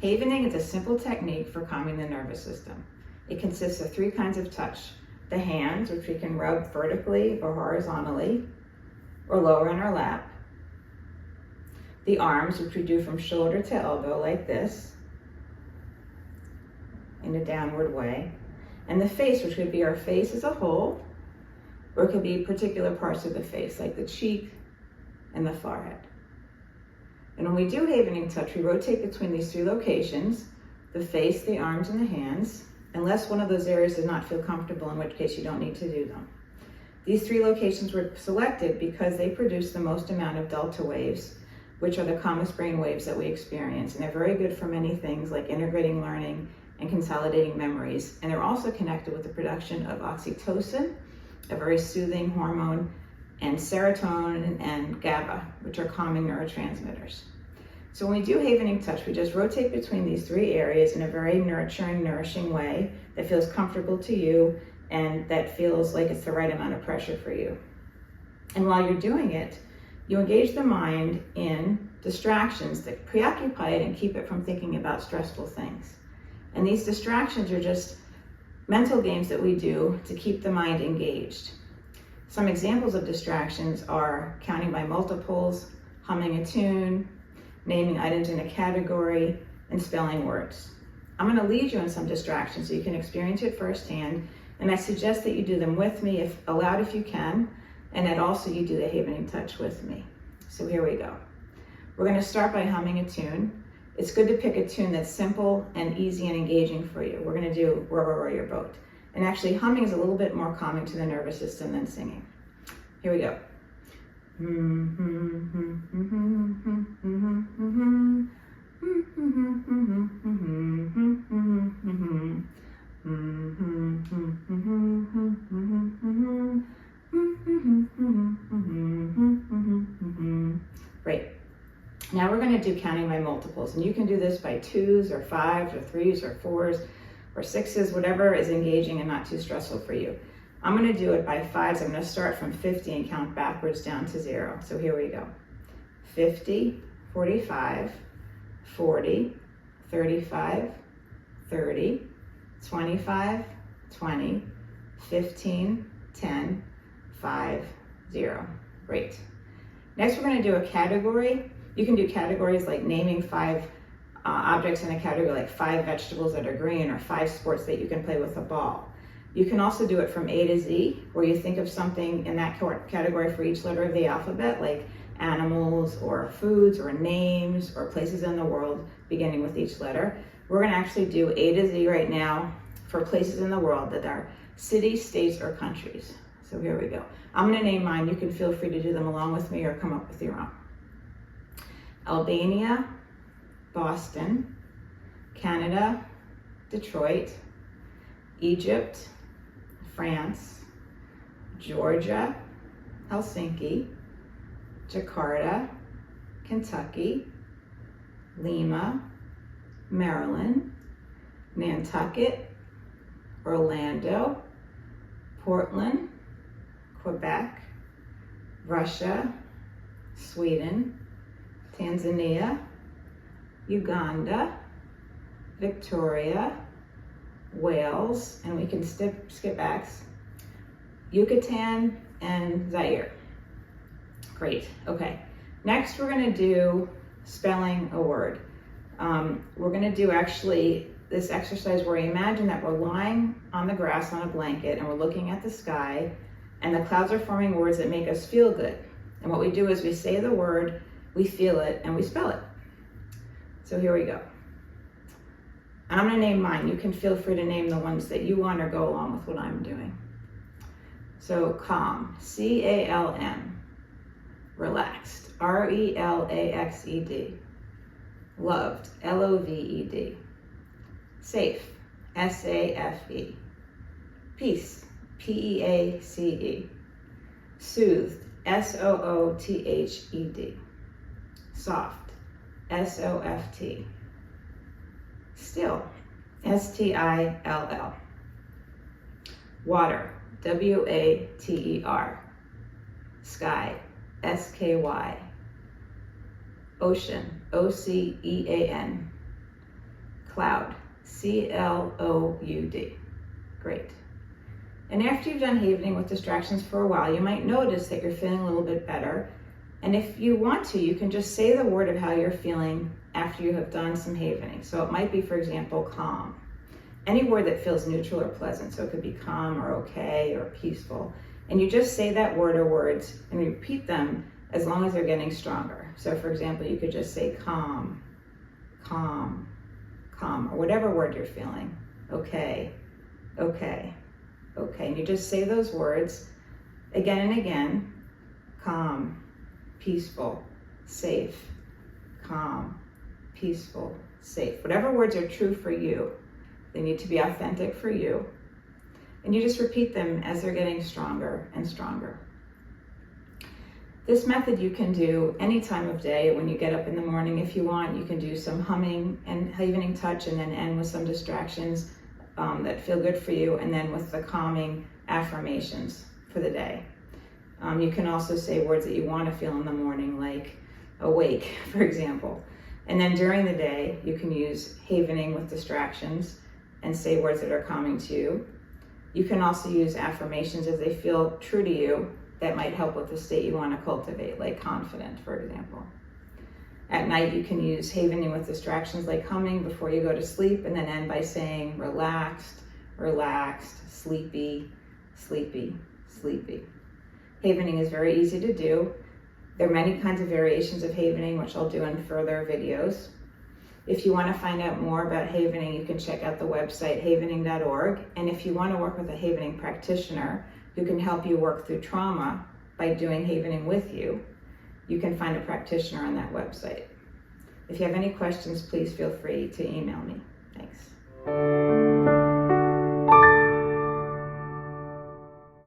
Havening is a simple technique for calming the nervous system. It consists of 3 kinds of touch. The hands, which we can rub vertically or horizontally, or lower in our lap. The arms, which we do from shoulder to elbow like this, in a downward way. And the face, which would be our face as a whole, or it could be particular parts of the face, like the cheek and the forehead. And when we do Havening touch, we rotate between these 3 locations, the face, the arms, and the hands, unless one of those areas does not feel comfortable, in which case you don't need to do them. These 3 locations were selected because they produce the most amount of delta waves, which are the calmest brain waves that we experience. And they're very good for many things like integrating learning and consolidating memories. And they're also connected with the production of oxytocin, a very soothing hormone, and serotonin and GABA, which are calming neurotransmitters. So when we do Havening touch, we just rotate between these 3 areas in a very nurturing, nourishing way that feels comfortable to you and that feels like it's the right amount of pressure for you. And while you're doing it, you engage the mind in distractions that preoccupy it and keep it from thinking about stressful things. And these distractions are just mental games that we do to keep the mind engaged. Some examples of distractions are counting by multiples, humming a tune, naming items in a category, and spelling words. I'm going to lead you in some distractions so you can experience it firsthand, and I suggest that you do them with me, if allowed, if you can, and that also you do the Havening touch with me. So here we go. We're going to start by humming a tune. It's good to pick a tune that's simple and easy and engaging for you. We're going to do Row, Row, Row Your Boat. And actually, humming is a little bit more calming to the nervous system than singing. Here we go. Great. Now we're going to do counting by multiples, and you can do this by 2s or 5s or 3s or 4s or 6s, whatever is engaging and not too stressful for you. I'm going to do it by 5s. I'm going to start from 50 and count backwards down to 0. So here we go. 50, 45, 40, 35, 30, 25, 20, 15, 10, 5, 0. Great. Next, we're going to do a category. You can do categories like naming 5 objects in a category, like 5 vegetables that are green, or 5 sports that you can play with a ball. You can also do it from A to Z, where you think of something in that category for each letter of the alphabet, like animals or foods or names or places in the world, beginning with each letter. We're going to actually do A to Z right now for places in the world that are cities, states, or countries. So here we go. I'm going to name mine. You can feel free to do them along with me or come up with your own. Albania, Boston, Canada, Detroit, Egypt, France, Georgia, Helsinki, Jakarta, Kentucky, Lima, Maryland, Nantucket, Orlando, Portland, Quebec, Russia, Sweden, Tanzania, Uganda, Victoria, Wales, and we can skip back, Yucatan, and Zaire. Great, okay. Next, we're gonna do spelling a word. We're gonna do actually this exercise where we imagine that we're lying on the grass on a blanket and we're looking at the sky, and the clouds are forming words that make us feel good. And what we do is we say the word, we feel it, and we spell it. So here we go. And I'm going to name mine. You can feel free to name the ones that you want or go along with what I'm doing. So calm, C-A-L-M. Relaxed, R-E-L-A-X-E-D. Loved, L-O-V-E-D. Safe, S-A-F-E. Peace, P-E-A-C-E. Soothed, S-O-O-T-H-E-D. Soft, S-O-F-T. Still, S-T-I-L-L. Water, W-A-T-E-R. Sky, S-K-Y. Ocean, O-C-E-A-N. cloud, C-L-O-U-D. Great. And after you've done havening with distractions for a while, you might notice that you're feeling a little bit better. And if you want to, you can just say the word of how you're feeling after you have done some havening. So it might be, for example, calm. Any word that feels neutral or pleasant. So it could be calm or okay or peaceful. And you just say that word or words and repeat them as long as they're getting stronger. So for example, you could just say calm, calm, calm, or whatever word you're feeling. Okay, okay, okay. And you just say those words again and again. Calm, peaceful, safe, calm, peaceful, safe. Whatever words are true for you, they need to be authentic for you. And you just repeat them as they're getting stronger and stronger. This method you can do any time of day. When you get up in the morning, if you want, you can do some humming and havening touch and then end with some distractions that feel good for you, and then with the calming affirmations for the day. You can also say words that you want to feel in the morning, like awake, for example. And then during the day, you can use havening with distractions and say words that are calming to you. You can also use affirmations if they feel true to you that might help with the state you want to cultivate, like confident, for example. At night, you can use havening with distractions like humming before you go to sleep, and then end by saying relaxed, relaxed, sleepy, sleepy, sleepy. Havening is very easy to do. There are many kinds of variations of havening, which I'll do in further videos. If you want to find out more about havening, you can check out the website havening.org. And if you want to work with a havening practitioner who can help you work through trauma by doing havening with you, you can find a practitioner on that website. If you have any questions, please feel free to email me. Thanks.